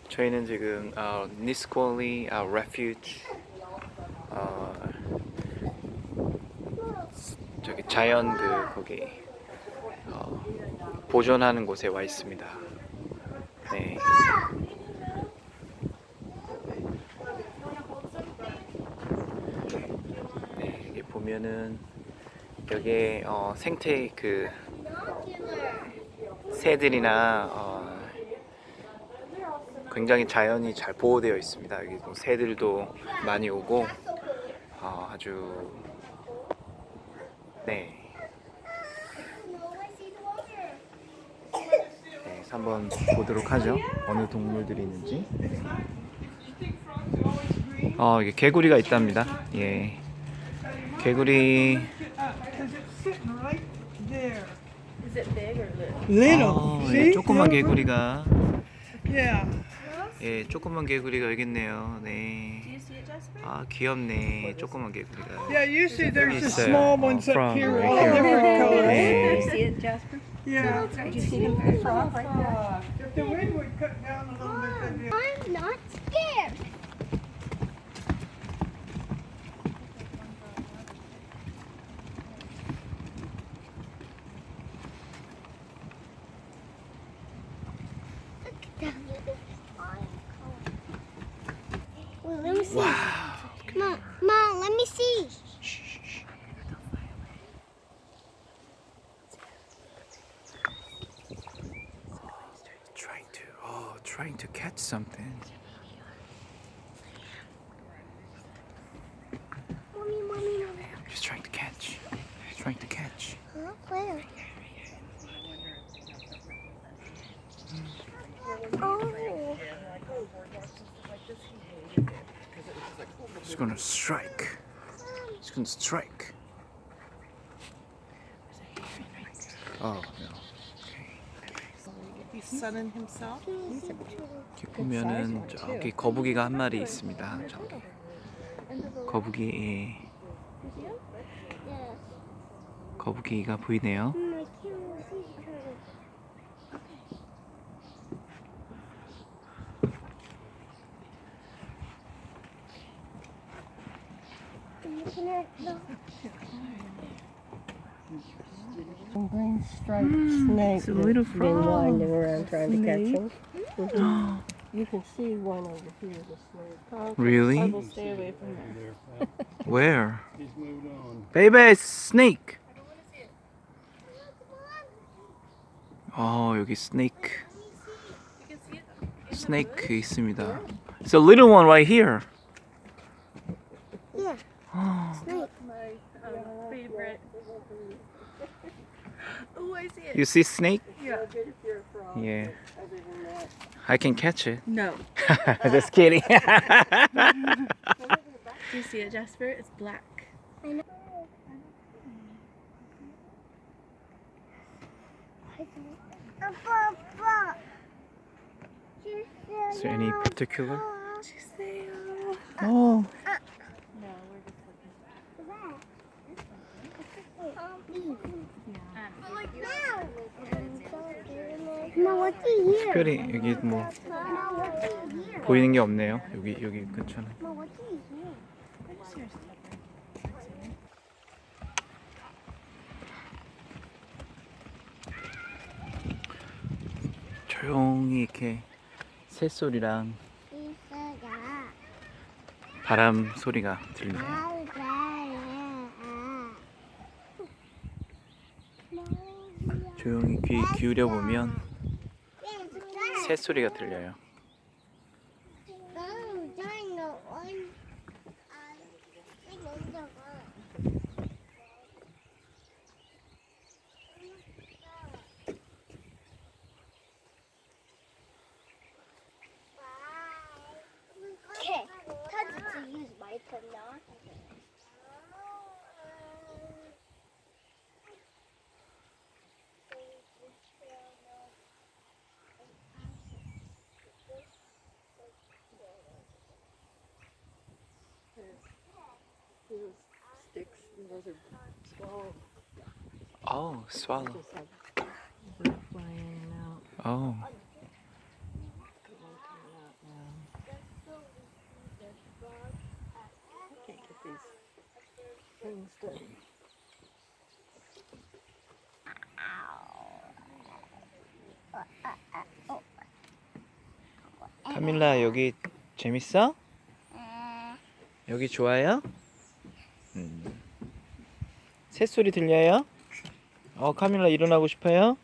저희는 지금 Nisqually refuge 저기 자연 거기 보존하는 곳에 와 있습니다. 네. 네, 여기 보면은 여기에 생태 새들이나 굉장히 자연이 잘 보호되어 있습니다. 여기 새들도 많이 오고 아주 네. 네, 그래서 한번 보도록 하죠. 어느 동물들이 있는지. 이게 개구리가 있답니다. 예. 개구리. 예, 조그만 개구리가. 예, 조그만 개구리가 여기 있네요. 네. 귀엽네. 조그만 개구리가. Yeah, usually there's the 있어요. small ones up frog here, right all here. different colors. 네. See it, Jasper? Yeah. Did you see the frog right there? If the wind would cut down a little bit, then you... I'm not scared. Look at them. Well, let me see. Wow. Mom, let me see. Trying to catch something. Mommy. She's trying to catch. Trying to catch. Huh? Where? Oh. She's gonna strike. She's gonna strike. Oh no. He's sunning himself. 이렇게 보면은 저기 거북이가 한 마리 있습니다. 저기 거북이. 거북이가 보이네요. I can't see Green striped snake It's a little that's been frog. winding around trying to catch Snake. him. Mhm. You can see one over here, the snake. Really? I will stay away from there. Where? Baby snake. 여기 snake. Snake 있습니다. It's a little one right here. Yeah. Snake. My favorite. Oh, I see it. You see snake? Yeah. Yeah. I can catch it. No. Just kidding. Do you see it, Jasper? It's black. I know. Is there any particular? Oh. No, we're just Mom, what's here? 특별히 여기 뭐 Mom, what's here? 보이는 게 없네요. 여기 근처는. Mom, what's here? 조용히 이렇게 새소리랑 있어야. 바람 소리가 들리네요. 조용히 귀 기울여 보면 새소리가 들려요. Okay, time to use my pen now. Those sticks, those are swallow. Oh, swallow. Just have bird flying in and out. 어. Can't get these things done. 카밀라 여기 재밌어? 여기 좋아요? 새소리 들려요? 카밀라 일어나고 싶어요?